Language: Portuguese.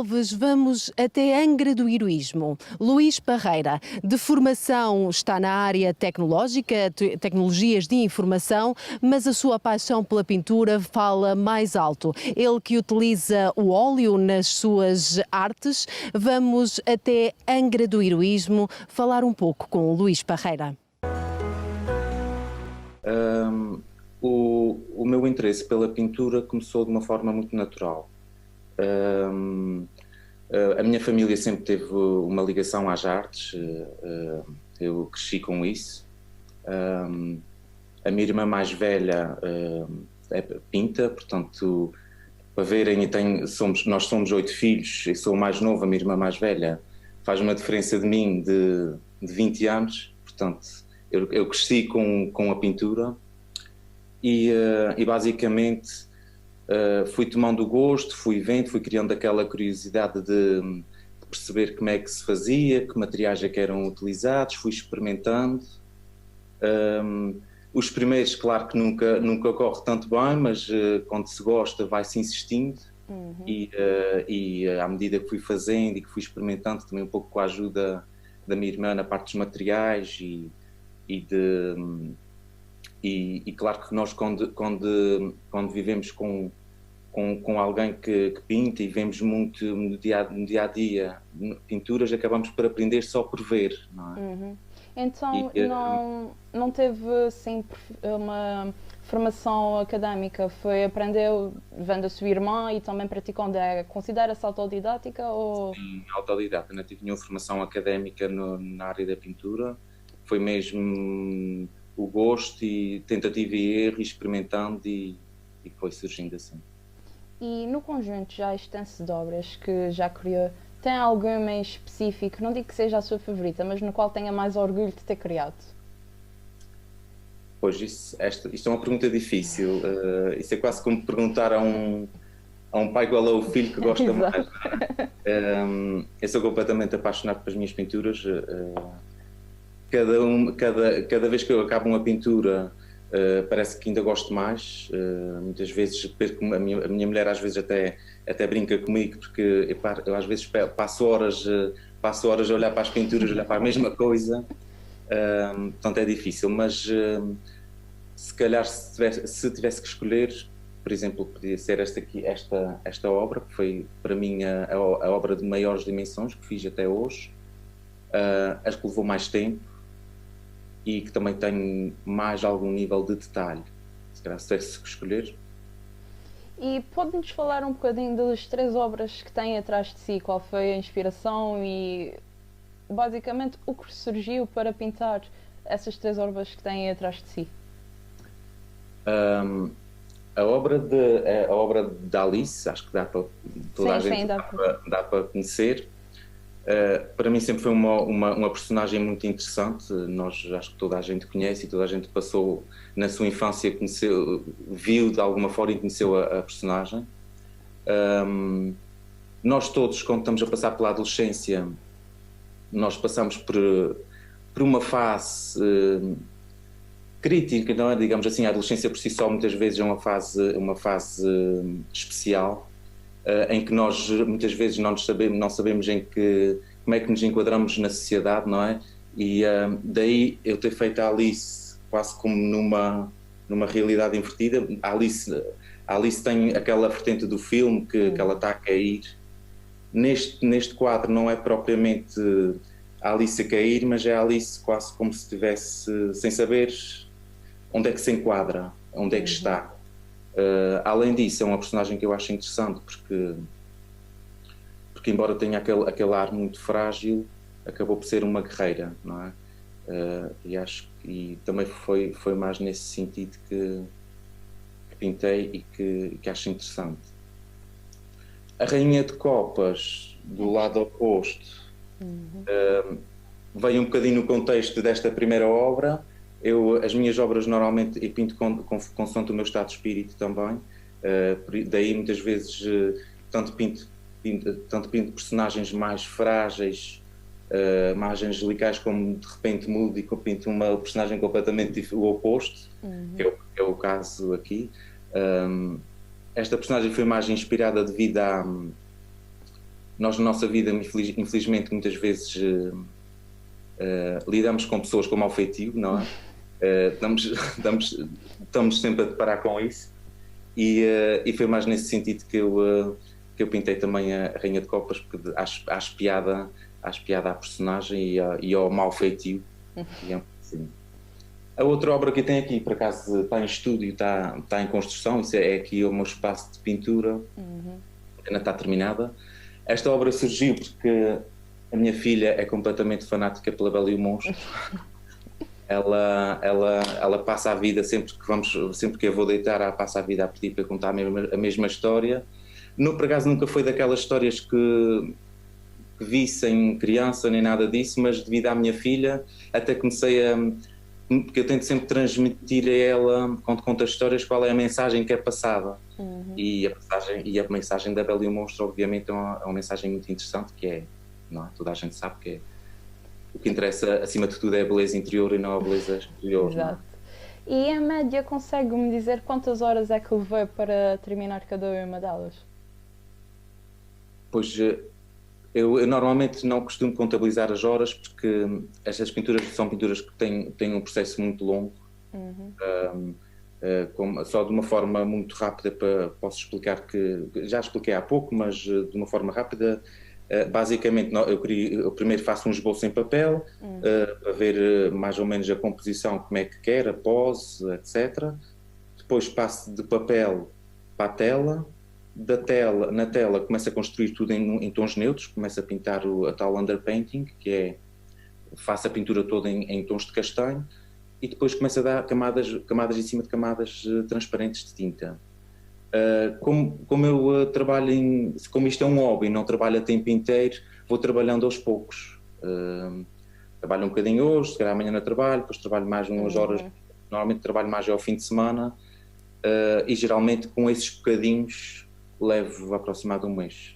Alves, vamos até Angra do Heroísmo. Luís Parreira, de formação está na área tecnológica, tecnologias de informação, mas a sua paixão pela pintura fala mais alto. Ele que utiliza o óleo nas suas artes. Vamos até Angra do Heroísmo falar um pouco com o Luís Parreira. O meu interesse pela pintura começou de uma forma muito natural. A minha família sempre teve uma ligação às artes, eu cresci com isso. A minha irmã mais velha pinta, portanto, para verem, nós somos 8 filhos, eu sou o mais novo, a minha irmã mais velha faz uma diferença de mim de 20 anos, portanto, eu cresci com a pintura e basicamente fui tomando o gosto, fui vendo, fui criando aquela curiosidade de perceber como é que se fazia, que materiais é que eram utilizados, fui experimentando. Os primeiros, claro que nunca corre tanto bem, mas quando se gosta vai-se insistindo. E à medida que fui fazendo e que fui experimentando, também um pouco com a ajuda da minha irmã na parte dos materiais e claro que nós quando vivemos com alguém que pinta e vemos muito no dia a dia pinturas, acabamos por aprender só por ver, não é? Então não teve assim uma formação académica, aprendeu vendo a sua irmã e também praticando, considera-se autodidática ou... Sim, autodidata, não tive nenhuma formação académica na área da pintura, foi mesmo o gosto e tentativa e erro, experimentando e foi surgindo assim. E no conjunto já extenso de obras que já criou, tem alguma em específico, não digo que seja a sua favorita, mas no qual tenha mais orgulho de ter criado? Pois, isto é uma pergunta difícil. Isso é quase como perguntar a um pai qual é o filho que gosta mais. Eu sou completamente apaixonado pelas minhas pinturas. Cada vez que eu acabo uma pintura, parece que ainda gosto mais. Muitas vezes a minha mulher às vezes até brinca comigo, porque eu às vezes passo horas a olhar para as pinturas, olhar para a mesma coisa. Portanto é difícil, mas se calhar se tivesse que escolher, por exemplo, podia ser esta obra, que foi para mim a obra de maiores dimensões que fiz até hoje, as que levou mais tempo e que também tem mais algum nível de detalhe. Se calhar se tivesse que escolher. E pode-nos falar um bocadinho das 3 obras que tem atrás de si, qual foi a inspiração e basicamente o que surgiu para pintar essas 3 obras que têm atrás de si? A obra de Alice, acho que dá para toda a gente dá para conhecer. Para mim sempre foi uma personagem muito interessante. Acho que toda a gente conhece e toda a gente passou na sua infância, viu de alguma forma e conheceu a personagem. Nós todos, quando estamos a passar pela adolescência, nós passamos por uma fase crítica, não é? Digamos assim, a adolescência por si só muitas vezes é uma fase especial, em que nós muitas vezes não sabemos como é que nos enquadramos na sociedade, não é? E daí eu ter feito a Alice quase como numa realidade invertida. A Alice tem aquela vertente do filme que ela está a cair. Neste quadro não é propriamente a Alice a cair, mas é a Alice quase como se estivesse sem saber onde é que se enquadra, onde é que está. Além disso, é uma personagem que eu acho interessante porque embora tenha aquele ar muito frágil, acabou por ser uma guerreira, não é? E também foi mais nesse sentido que pintei e que acho interessante. A Rainha de Copas, do lado oposto, veio um bocadinho no contexto desta primeira obra. As minhas obras normalmente eu pinto consoante o meu estado de espírito também, daí muitas vezes tanto pinto personagens mais frágeis, mais angelicais, como de repente mudo e pinto uma personagem completamente o oposto, que é o caso aqui. Esta personagem foi mais inspirada devido nós na nossa vida, infelizmente, muitas vezes lidamos com pessoas com mau feitio, não é? Estamos sempre a deparar com isso, e foi mais nesse sentido que eu pintei também a Rainha de Copas, porque acho piada à personagem e ao mau feitio. Assim. A outra obra que eu tenho aqui, por acaso, está em estúdio, está em construção. Isso é aqui o meu espaço de pintura, ainda está terminada. Esta obra surgiu porque a minha filha é completamente fanática pela Bela e o Monstro. Ela passa a vida, sempre que eu vou deitar, ela passa a vida a pedir para contar a mesma história. Por acaso nunca foi daquelas histórias que vi sem criança, nem nada disso, mas devido à minha filha, até comecei porque eu tento sempre transmitir a ela, quando conto as histórias, qual é a mensagem que é passada. E a mensagem da Bela e o Monstro, obviamente, é uma mensagem muito interessante, que é, não é? Toda a gente sabe que é, o que interessa, acima de tudo, é a beleza interior e não a beleza exterior. Exato. E em média, consegue-me dizer quantas horas é que levei para terminar cada uma delas? Pois, eu normalmente não costumo contabilizar as horas, porque estas pinturas são pinturas que têm um processo muito longo. Só de uma forma muito rápida, posso explicar que já expliquei há pouco, mas de uma forma rápida. Basicamente, eu primeiro faço um esboço em papel, para ver mais ou menos a composição, como é que quer, a pose, etc. Depois passo de papel para a tela. Na tela começo a construir tudo em tons neutros, começo a pintar a tal underpainting, que é, faço a pintura toda em tons de castanho, e depois começo a dar camadas em cima de camadas transparentes de tinta. Como eu trabalho como isto é um hobby, não trabalho a tempo inteiro, vou trabalhando aos poucos. Trabalho um bocadinho hoje, se calhar amanhã não trabalho, depois trabalho mais umas horas, normalmente trabalho mais ao fim de semana, e geralmente com esses bocadinhos levo aproximadamente um mês.